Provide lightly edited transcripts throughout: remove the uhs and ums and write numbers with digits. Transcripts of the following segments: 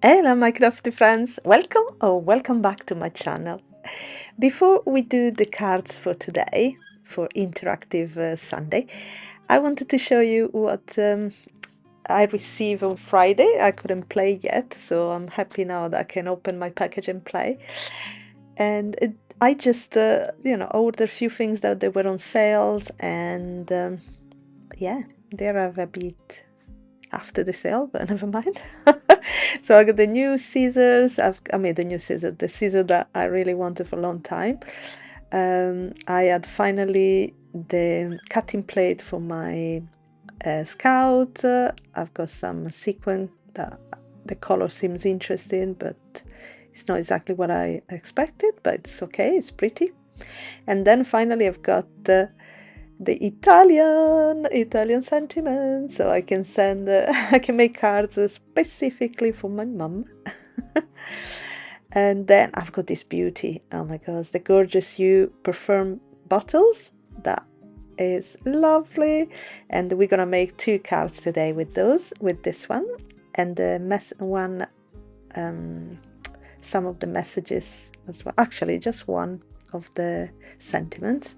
Hello my crafty friends, welcome back to my channel. Before we do the cards for today, for interactive Sunday, I wanted to show you what I received on Friday. I couldn't play yet, so I'm happy now that I can open my package and play. And I just ordered a few things that they were on sales, and yeah, they're a bit after the sale, but never mind. So I got the new scissors. The scissor that I really wanted for a long time. I had finally the cutting plate for my scout. I've got some sequin that the color seems interesting, but it's not exactly what I expected, but it's okay, it's pretty. And then finally I've got the Italian sentiment, so I can send I can make cards specifically for my mum. And then I've got this beauty, oh my gosh, the gorgeous perfume bottles. That is lovely, and we're gonna make 2 cards today with this one, and the some of the messages as well, actually just one of the sentiments.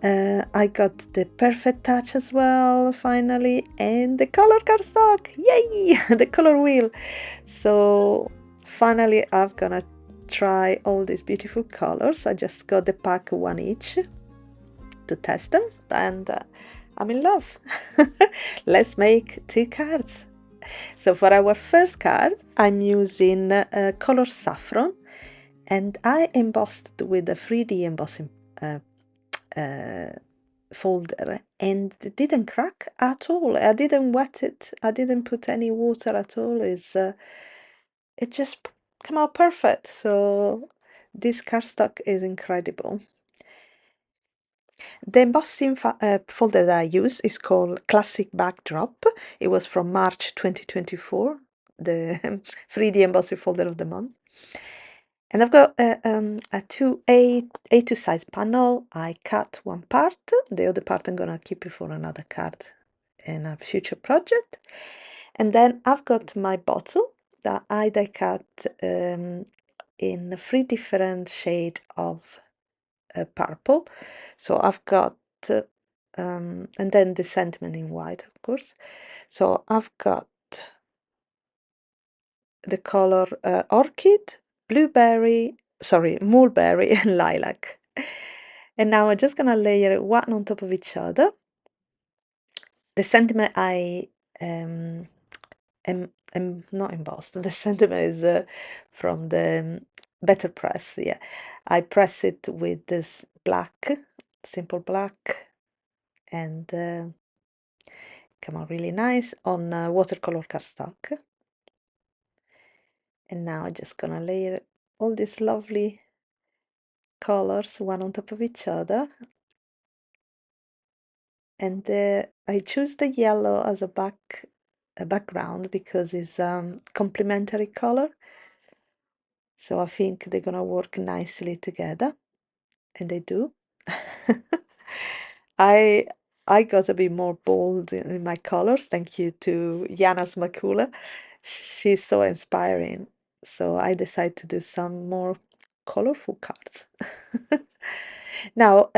I got the perfect touch as well, finally, and the color cardstock, yay! The color wheel. So finally I'm gonna try all these beautiful colors. I just got the pack, one each, to test them, and I'm in love. Let's make 2 cards. So for our first card, I'm using color saffron, and I embossed with a 3D embossing folder, and it didn't crack at all. I didn't wet it, I didn't put any water at all. It just came out perfect. So this cardstock is incredible. The embossing folder that I use is called Classic Backdrop. It was from March 2024, the 3D embossing folder of the month. And I've got a A2 size panel. I cut one part, the other part I'm gonna keep it for another card in a future project. And then I've got my bottle that I die cut in 3 different shades of purple. So I've got, and then the sentiment in white, of course. So I've got the color orchid, mulberry, and lilac. And now I'm just gonna layer it one on top of each other. The sentiment I am not embossed. The sentiment is from the Better Press. Yeah, I press it with this black, simple black, and come out really nice on watercolor cardstock. And now I'm just gonna layer all these lovely colors one on top of each other. And I choose the yellow as a background because it's complementary color. So I think they're gonna work nicely together, and they do. I I got a bit more bold in my colors, thank you to Jana's Makula. She's so inspiring. So I decided to do some more colorful cards. Now,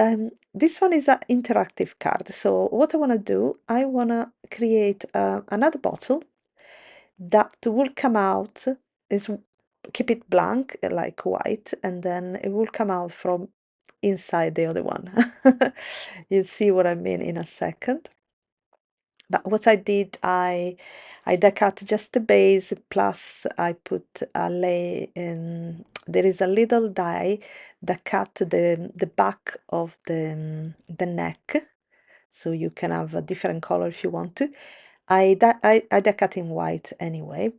this one is an interactive card. So what I want to do, I want to create another bottle that will come out, is keep it blank, like white, and then it will come out from inside the other one. You'll see what I mean in a second. But what I did, I decut just the base, plus I put a lay in. There is a little die that cut the back of the neck, so you can have a different color if you want to. I decut in white anyway.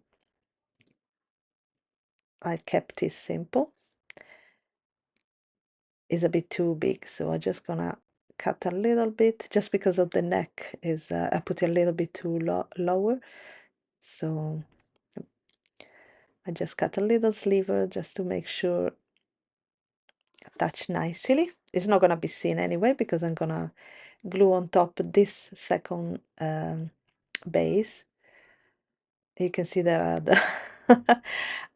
I kept it simple. It's a bit too big, so I'm just gonna cut a little bit, just because of the neck is I put it a little bit too lower, so I just cut a little sliver just to make sure attach nicely. It's not gonna be seen anyway because I'm gonna glue on top this second base. You can see there are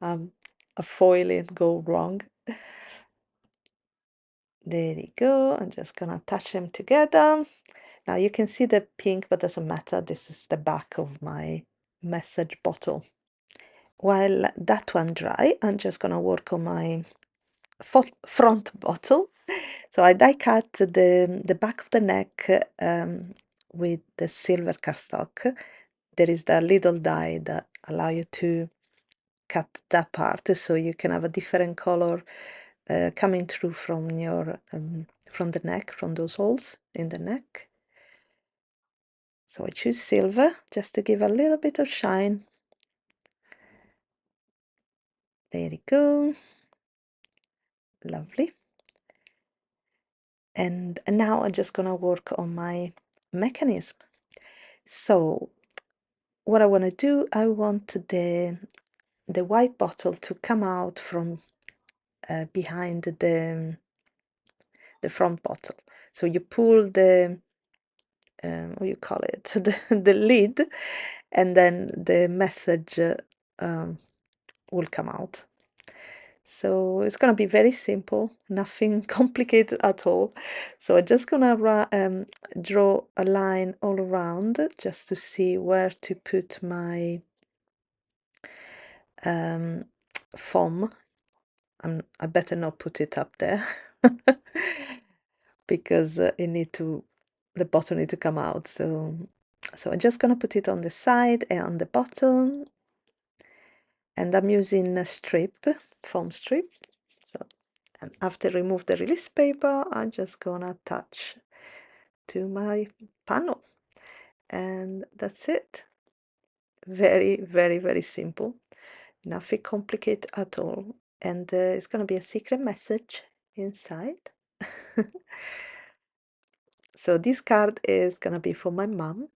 A foiling go wrong. There you go. I'm just gonna attach them together. Now you can see the pink, but doesn't matter. This is the back of my message bottle. While that one dry, I'm just gonna work on my front bottle. So I die cut the back of the neck with the silver cardstock. There is the little die that allow you to cut that part, so you can have a different color coming through from your from the neck, from those holes in the neck. So I choose silver just to give a little bit of shine. There you go. Lovely. And now I'm just gonna work on my mechanism. So what I want to do, I want the white bottle to come out from behind the front bottle. So you pull the what you call it, the lid, and then the message will come out. So it's gonna be very simple, nothing complicated at all. So I'm just gonna draw a line all around just to see where to put my foam. I better not put it up there because the bottom need to come out. So I'm just gonna put it on the side and on the bottom, and I'm using a foam strip. So, and after remove the release paper, I'm just gonna attach to my panel, and that's it. Very, very, very simple. Nothing complicated at all. And it's gonna be a secret message inside. So this card is gonna be for my mom,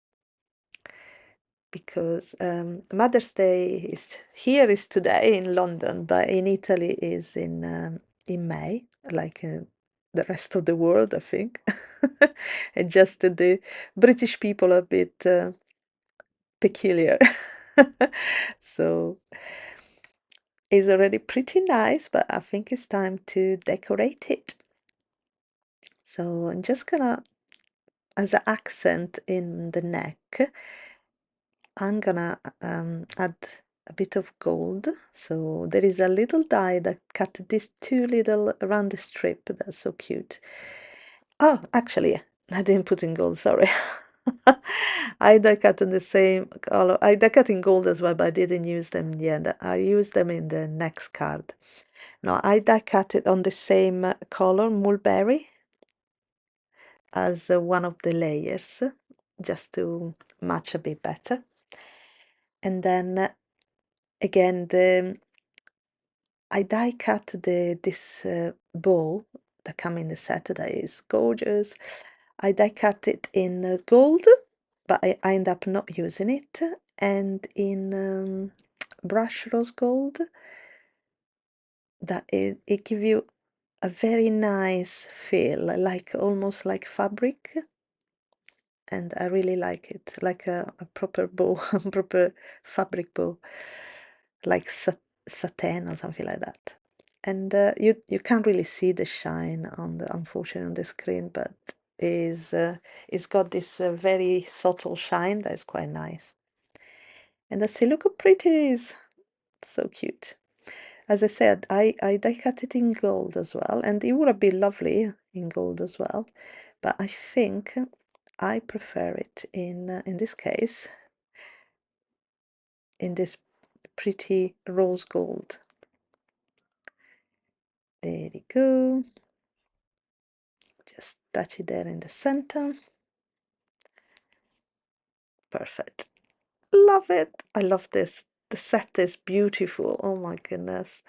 because Mother's Day is today in London, but in Italy is in May, like the rest of the world, I think. And just the British people are a bit peculiar. So it's already pretty nice, but I think it's time to decorate it. So I'm just gonna, as an accent in the neck, I'm gonna add a bit of gold. So there is a little die that cut these two little round strip. That's so cute. Oh, actually, I didn't put in gold, sorry. I die cut in the same color. I die cut in gold as well, but I didn't use them in the end. I used them in the next card. No, I die cut it on the same color, mulberry, as one of the layers, just to match a bit better. And then again, I die cut this bow that come in the set that is gorgeous. I die cut it in gold, but I end up not using it, and in brush rose gold. That it give you a very nice feel, like almost like fabric, and I really like it, like a proper bow, proper fabric bow, like satin or something like that. And you can't really see the shine unfortunately on the screen, but it's got this very subtle shine that is quite nice. And let's see, look how pretty it is. So cute. As I said, I die cut it in gold as well, and it would have been lovely in gold as well, but I think I prefer it in this case, in this pretty rose gold. There you go. Just touch it there in the center. Perfect. Love it. I love this. The set is beautiful. Oh my goodness.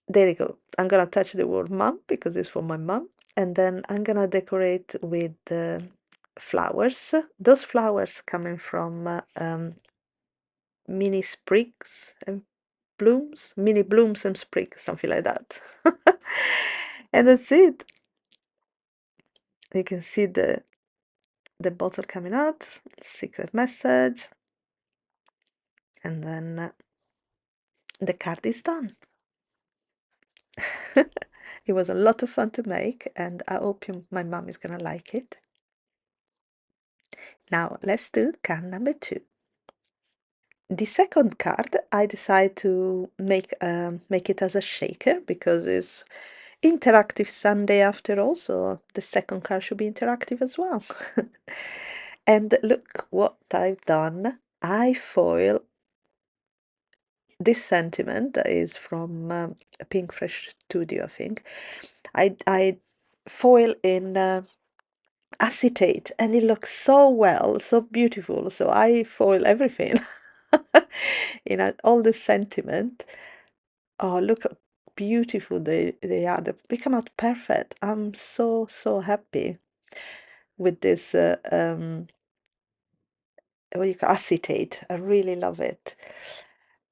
There you go. I'm gonna touch the word mom because it's for my mom. And then I'm gonna decorate with flowers. Those flowers coming from mini sprigs and blooms, mini blooms and sprigs, something like that. And that's it. You can see the bottle coming out, secret message, and then the card is done. It was a lot of fun to make, and I hope my mom is gonna like it. Now let's do card number 2. The second card I decided to make it as a shaker because it's interactive Sunday after all, so the second card should be interactive as well. And look what I've done. I foil this sentiment that is from Pink Fresh Studio, I think. I foil in acetate, and it looks so well, so beautiful. So I foil everything. All the sentiment. Oh, look how beautiful they are. They come out perfect. I'm so happy with this what do you call acetate. I really love it.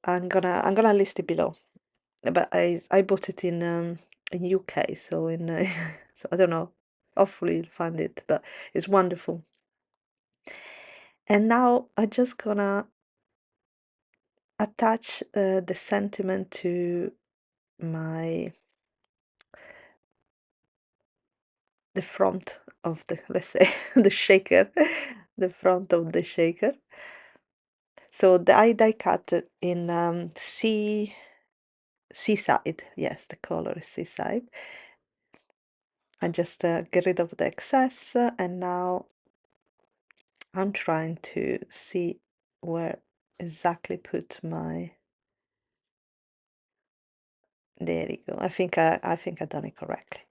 I'm gonna list it below. But I bought it in UK, so so I don't know. Hopefully you'll find it, but it's wonderful. And now I'm just gonna attach the sentiment to the front of the, let's say, the shaker, the front of the shaker. So I die cut it in seaside. Yes, the color is seaside. I just get rid of the excess, and now I'm trying to see where exactly put my. There you go. I think I done it correctly.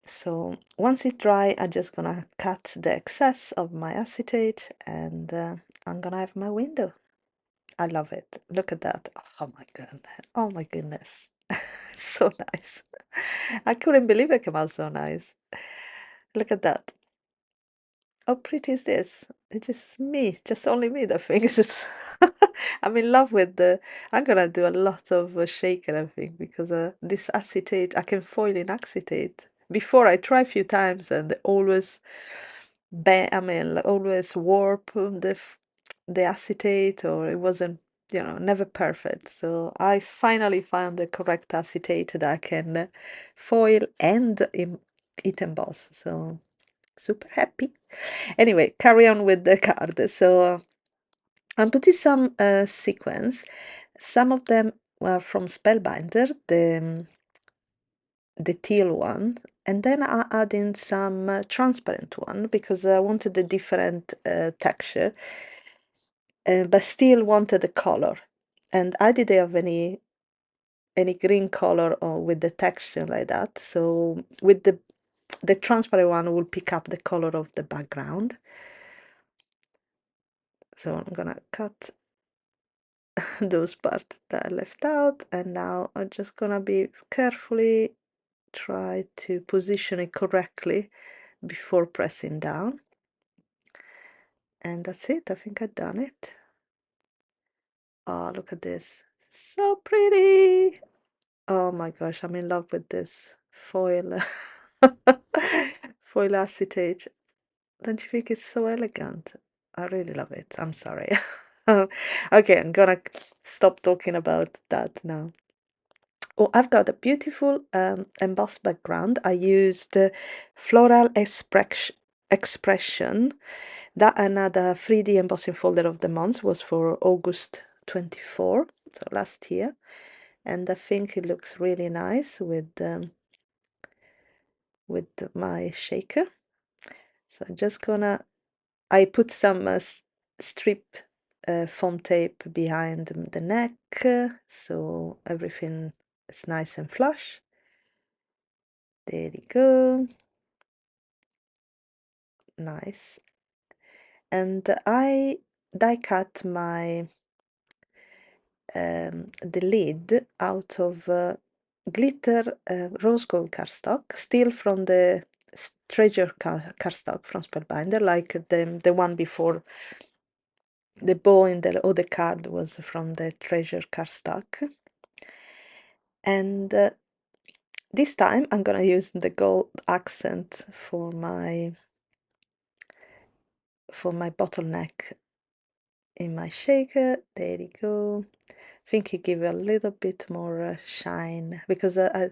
So once it's dry, I'm just gonna cut the excess of my acetate, and I'm gonna have my window. I love it. Look at that. Oh my goodness. Oh my goodness. So nice. I couldn't believe it came out so nice. Look at that. How pretty is this? It's just me, just only me that thinks it's. I'm in love with I'm gonna do a lot of shaker, I think, because this acetate, I can foil in acetate. Before I try a few times and they always, like, always warp the acetate, or it wasn't, never perfect. So I finally found the correct acetate that I can foil and it emboss. So super happy. Anyway, carry on with the card. So I'm putting some sequins. Some of them were from Spellbinder, the teal one, and then I add in some transparent one because I wanted a different texture, but still wanted the color. And I didn't have any green color or with the texture like that. So with the transparent one will pick up the color of the background. So I'm gonna cut those parts that I left out, and now I'm just gonna be carefully try to position it correctly before pressing down. And that's it. I think I've done it. Oh, look at this. So pretty. Oh my gosh, I'm in love with this foil foil acetate. Don't you think it's so elegant? I really love it. I'm sorry. Okay, I'm gonna stop talking about that now. Oh, I've got a beautiful embossed background. I used Floral Expression. That another 3D embossing folder of the month was for August 24, so last year. And I think it looks really nice with my shaker. So I'm just gonna, I put some strip foam tape behind the neck, so everything is nice and flush. There you go. Nice. And I die cut the lid out of glitter rose gold cardstock, still from the treasure cardstock from Spellbinder, like the one before. The bow in the other card was from the treasure cardstock. And this time I'm gonna use the gold accent for my bottleneck in my shaker. There you go. I think it gives a little bit more shine because I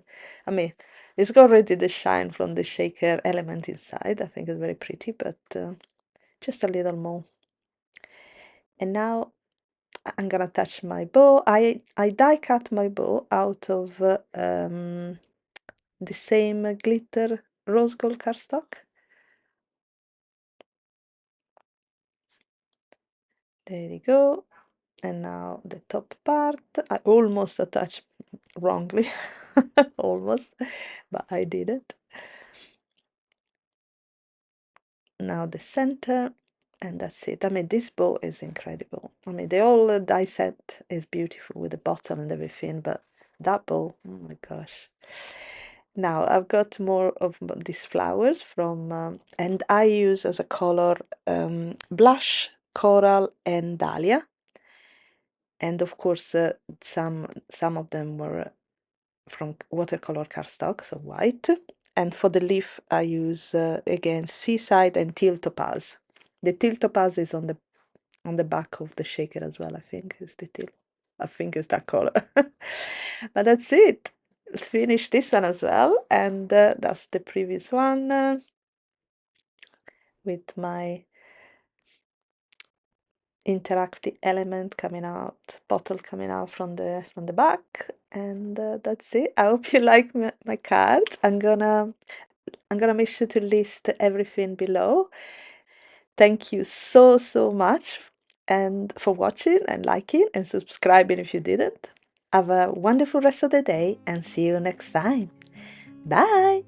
mean, it's got already the shine from the shaker element inside. I think it's very pretty, but just a little more. And now I'm gonna attach my bow. I die cut my bow out of the same glitter rose gold cardstock. There you go. And now the top part. I almost attached wrongly, almost, but I did it. Now the center, and that's it. I mean, this bow is incredible. I mean, the whole die set is beautiful with the bottle and everything, but that bow, oh my gosh. Now I've got more of these flowers from, and I use as a color blush, coral, and dahlia. And of course, some of them were from watercolor cardstock, so white. And for the leaf, I use again seaside and teal topaz. The teal topaz is on the back of the shaker as well. I think is the teal. I think it's that color. But that's it. Let's finish this one as well, and that's the previous one with my interactive element coming out, bottle coming out from the back, and that's it. I hope you like my cards. I'm gonna make sure to list everything below. Thank you so much and for watching and liking and subscribing if you didn't. Have a wonderful rest of the day and see you next time. Bye.